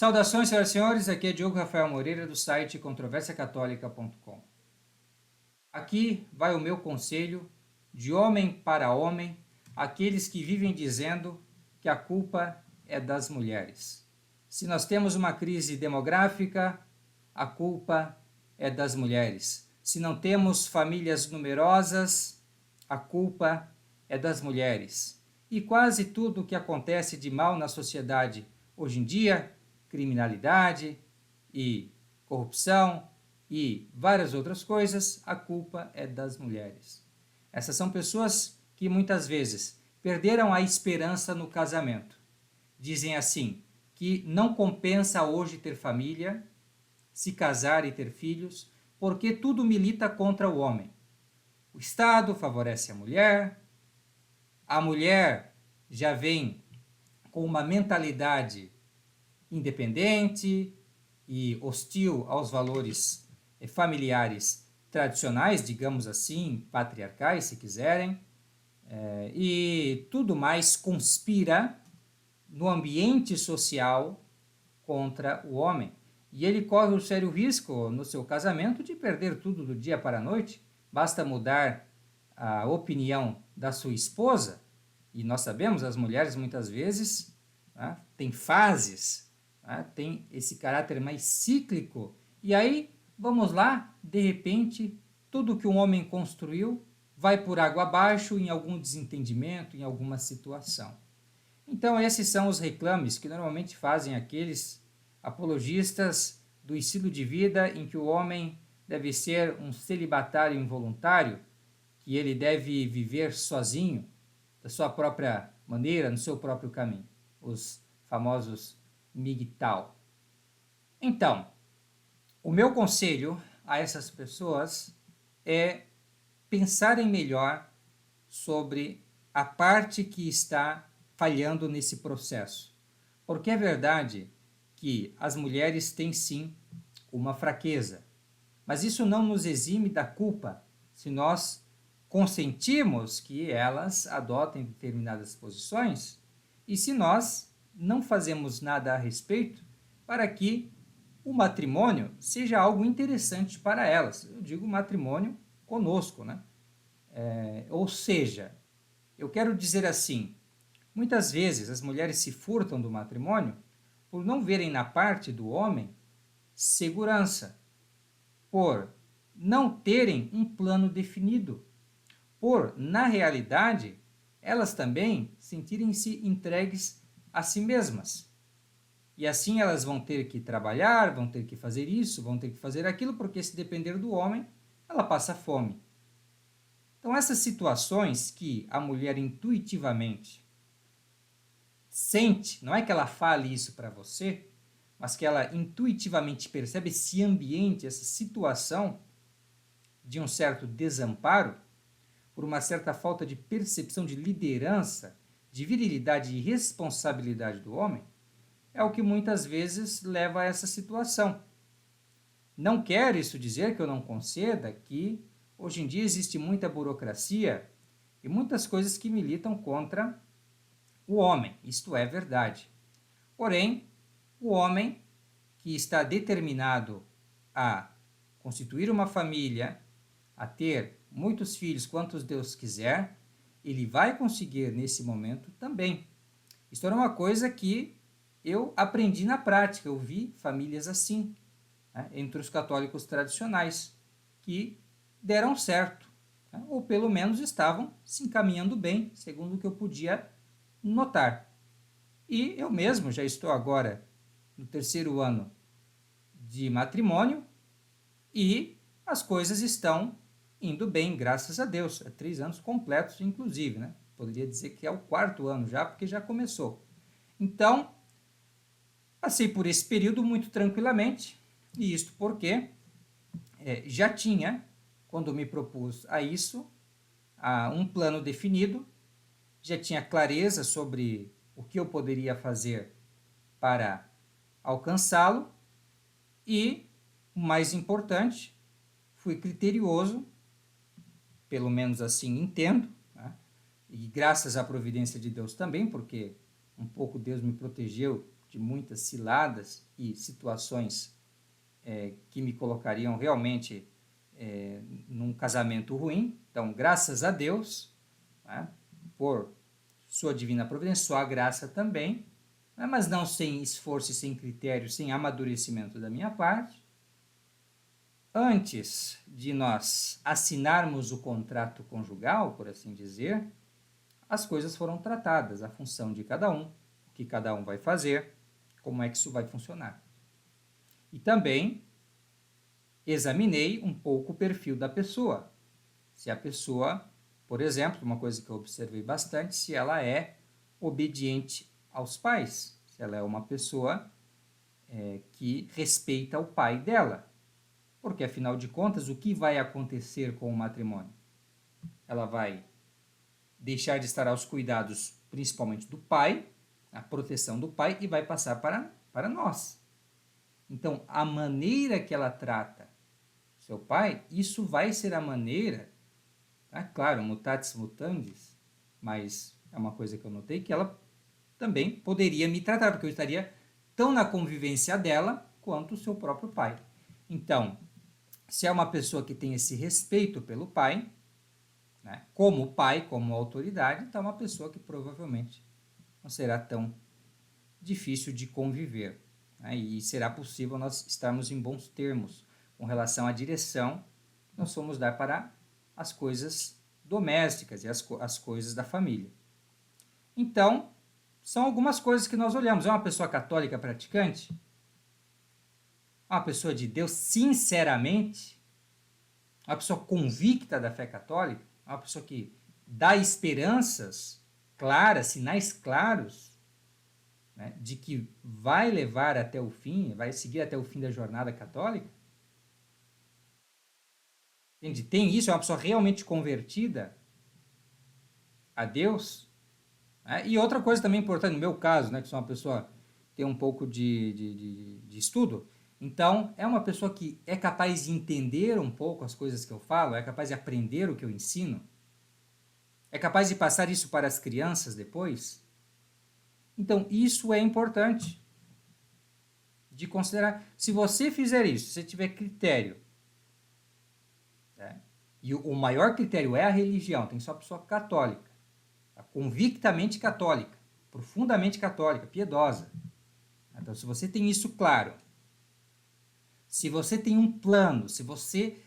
Saudações, senhoras e senhores, aqui é Diogo Rafael Moreira do site controversiacatólica.com. Aqui vai o meu conselho de homem para homem, aqueles que vivem dizendo que a culpa é das mulheres. Se nós temos uma crise demográfica, a culpa é das mulheres. Se não temos famílias numerosas, a culpa é das mulheres. E quase tudo o que acontece de mal na sociedade hoje em dia, criminalidade e corrupção e várias outras coisas, a culpa é das mulheres. Essas são pessoas que muitas vezes perderam a esperança no casamento. Dizem assim, que não compensa hoje ter família, se casar e ter filhos, porque tudo milita contra o homem. O Estado favorece a mulher já vem com uma mentalidade independente e hostil aos valores familiares tradicionais, digamos assim, patriarcais, se quiserem, e tudo mais conspira no ambiente social contra o homem. E ele corre o sério risco no seu casamento de perder tudo do dia para a noite. Basta mudar a opinião da sua esposa, e nós sabemos, as mulheres muitas vezes têm fases, tem esse caráter mais cíclico, e aí, vamos lá, de repente, tudo que um homem construiu vai por água abaixo em algum desentendimento, em alguma situação. Então, esses são os reclames que normalmente fazem aqueles apologistas do estilo de vida em que o homem deve ser um celibatário involuntário, que ele deve viver sozinho, da sua própria maneira, no seu próprio caminho. Os famosos MGTOW. Então, o meu conselho a essas pessoas é pensarem melhor sobre a parte que está falhando nesse processo. Porque é verdade que as mulheres têm sim uma fraqueza, mas isso não nos exime da culpa se nós consentimos que elas adotem determinadas posições e se nós não fazemos nada a respeito para que o matrimônio seja algo interessante para elas. Eu digo matrimônio conosco, né? Ou seja, eu quero dizer assim, muitas vezes as mulheres se furtam do matrimônio por não verem na parte do homem segurança, por não terem um plano definido, por, na realidade, elas também sentirem-se entregues a si mesmas. E assim elas vão ter que trabalhar, vão ter que fazer isso, vão ter que fazer aquilo, porque se depender do homem, ela passa fome. Então, essas situações que a mulher intuitivamente sente, não é que ela fale isso para você, mas que ela intuitivamente percebe esse ambiente, essa situação de um certo desamparo, por uma certa falta de percepção de liderança, de virilidade e responsabilidade do homem, é o que muitas vezes leva a essa situação. Não quer isso dizer que eu não conceda que hoje em dia existe muita burocracia e muitas coisas que militam contra o homem. Isto é verdade. Porém, o homem que está determinado a constituir uma família, a ter muitos filhos quantos Deus quiser, ele vai conseguir nesse momento também. Isso era uma coisa que eu aprendi na prática, eu vi famílias assim, entre os católicos tradicionais, que deram certo, ou pelo menos estavam se encaminhando bem, segundo o que eu podia notar. E eu mesmo já estou agora no 3º ano de matrimônio e as coisas estão indo bem, graças a Deus. 3 anos completos, inclusive, né? Poderia dizer que é o 4º ano já, porque já começou. Então, passei por esse período muito tranquilamente, e isto porque já tinha, quando me propus a isso, um plano definido, já tinha clareza sobre o que eu poderia fazer para alcançá-lo e, o mais importante, fui criterioso, pelo menos assim entendo, e graças à providência de Deus também, porque um pouco Deus me protegeu de muitas ciladas e situações que me colocariam realmente num casamento ruim. Então, graças a Deus, né, por sua divina providência, sua graça também, né, mas não sem esforço e sem critério, sem amadurecimento da minha parte. Antes de nós assinarmos o contrato conjugal, por assim dizer, as coisas foram tratadas, a função de cada um, o que cada um vai fazer, como é que isso vai funcionar. E também examinei um pouco o perfil da pessoa. Se a pessoa, por exemplo, uma coisa que eu observei bastante, se ela é obediente aos pais, se ela é uma pessoa que respeita o pai dela. Porque, afinal de contas, o que vai acontecer com o matrimônio? Ela vai deixar de estar aos cuidados, principalmente do pai, a proteção do pai, e vai passar para nós. Então, a maneira que ela trata seu pai, isso vai ser a maneira, tá? Claro, mutatis mutandis, mas é uma coisa que eu notei, que ela também poderia me tratar, porque eu estaria tão na convivência dela quanto o seu próprio pai. Então, se é uma pessoa que tem esse respeito pelo pai, né, como pai, como autoridade, então é uma pessoa que provavelmente não será tão difícil de conviver, né, e será possível nós estarmos em bons termos com relação à direção que nós vamos dar para as coisas domésticas e as coisas da família. Então, são algumas coisas que nós olhamos. É uma pessoa católica praticante? Uma pessoa de Deus, sinceramente? Uma pessoa convicta da fé católica? Uma pessoa que dá esperanças claras, sinais claros, né, de que vai levar até o fim, vai seguir até o fim da jornada católica? Entende? Tem isso? É uma pessoa realmente convertida a Deus? Né? E outra coisa também importante, no meu caso, né, que sou uma pessoa que tem um pouco de estudo, então é uma pessoa que é capaz de entender um pouco as coisas que eu falo, é capaz de aprender o que eu ensino, é capaz de passar isso para as crianças depois. Então isso é importante de considerar. Se você fizer isso, se você tiver critério, né, e o maior critério é a religião, tem só pessoa católica, convictamente católica, profundamente católica, piedosa. Então, se você tem isso claro, se você tem um plano, se você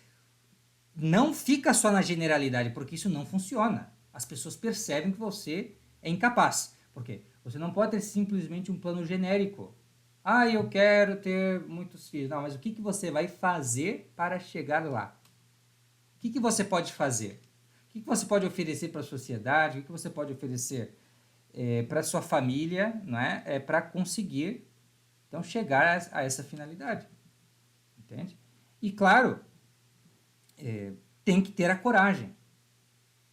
não fica só na generalidade, porque isso não funciona. As pessoas percebem que você é incapaz. Por quê? Você não pode ter simplesmente um plano genérico. Ah, eu quero ter muitos filhos. Não, mas o que você vai fazer para chegar lá? O que você pode fazer? O que você pode oferecer para a sociedade? O que você pode oferecer para a sua família, não é? Para conseguir, então, chegar a essa finalidade. Entende? E, claro, tem que ter a coragem.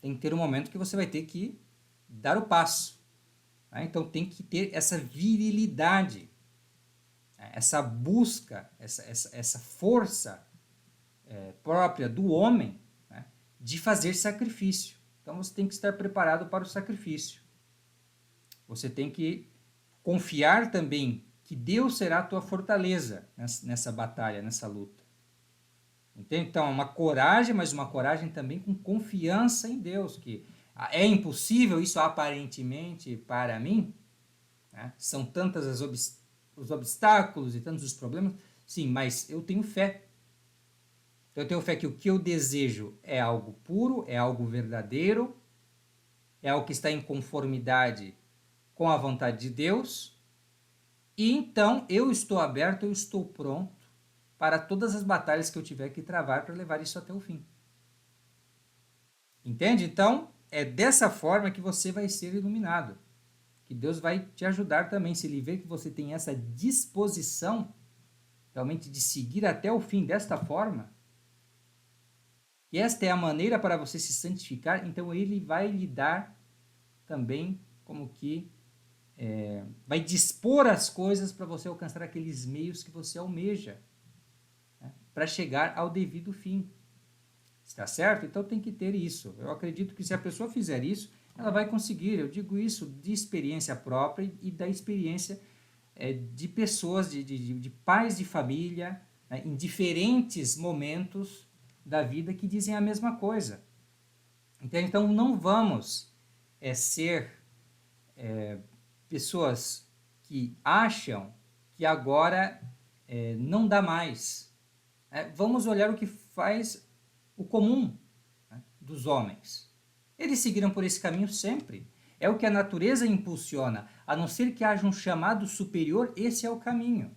Tem que ter um momento que você vai ter que dar o passo. Né? Então, tem que ter essa virilidade, né? Essa busca, essa força própria do homem, né, de fazer sacrifício. Então, você tem que estar preparado para o sacrifício. Você tem que confiar também que Deus será a tua fortaleza nessa batalha, nessa luta. Entende? Então, é uma coragem, mas uma coragem também com confiança em Deus, que é impossível isso aparentemente para mim, né? São tantas os obstáculos e tantos os problemas, sim, mas eu tenho fé. Eu tenho fé que o que eu desejo é algo puro, é algo verdadeiro, é algo que está em conformidade com a vontade de Deus, e então eu estou aberto, eu estou pronto para todas as batalhas que eu tiver que travar para levar isso até o fim. Entende? Então, é dessa forma que você vai ser iluminado. Que Deus vai te ajudar também. Se Ele vê que você tem essa disposição realmente de seguir até o fim desta forma, e esta é a maneira para você se santificar, então Ele vai lhe dar também como que vai dispor as coisas para você alcançar aqueles meios que você almeja, né, para chegar ao devido fim. Está certo? Então tem que ter isso. Eu acredito que se a pessoa fizer isso, ela vai conseguir. Eu digo isso de experiência própria e da experiência de pessoas, de pais de família, né, em diferentes momentos da vida que dizem a mesma coisa. Então não vamos ser pessoas que acham que agora não dá mais. Vamos olhar o que faz o comum, né, dos homens. Eles seguiram por esse caminho sempre. É o que a natureza impulsiona. A não ser que haja um chamado superior, esse é o caminho.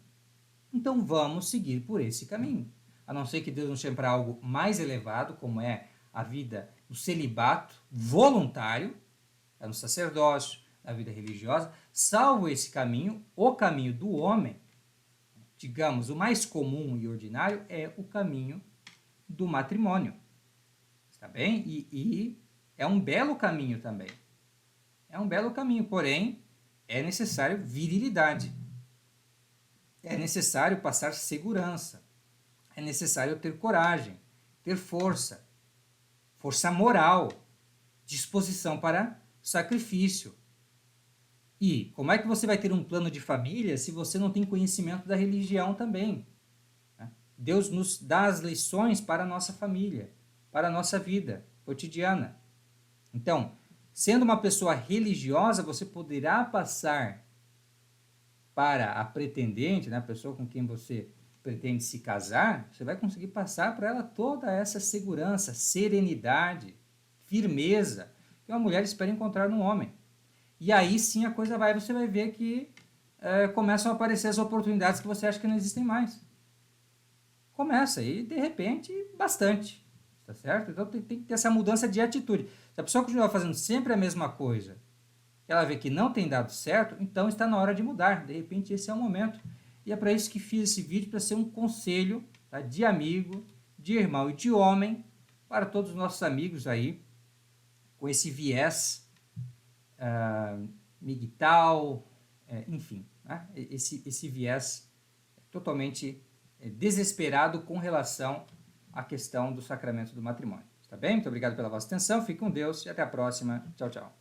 Então vamos seguir por esse caminho. A não ser que Deus nos chame para algo mais elevado, como é a vida do celibato voluntário, no sacerdócio, na vida religiosa, salvo esse caminho, o caminho do homem, digamos, o mais comum e ordinário, é o caminho do matrimônio. Está bem? E é um belo caminho também. É um belo caminho, porém, é necessário virilidade. É necessário passar segurança. É necessário ter coragem, ter força, força moral, disposição para sacrifício. E como é que você vai ter um plano de família se você não tem conhecimento da religião também? Deus nos dá as lições para a nossa família, para a nossa vida cotidiana. Então, sendo uma pessoa religiosa, você poderá passar para a pretendente, né, a pessoa com quem você pretende se casar, você vai conseguir passar para ela toda essa segurança, serenidade, firmeza que uma mulher espera encontrar num homem. E aí sim a coisa vai, você vai ver que começam a aparecer as oportunidades que você acha que não existem mais. Começa e de repente bastante, tá certo? Então tem que ter essa mudança de atitude. Se a pessoa continuar fazendo sempre a mesma coisa, ela vê que não tem dado certo, então está na hora de mudar. De repente esse é o momento. E é para isso que fiz esse vídeo, para ser um conselho, tá, de amigo, de irmão e de homem, para todos os nossos amigos aí, com esse viés migtal, enfim, né? esse viés totalmente desesperado com relação à questão do sacramento do matrimônio. Tá bem? Muito obrigado pela vossa atenção, fique com Deus e até a próxima. Tchau, tchau.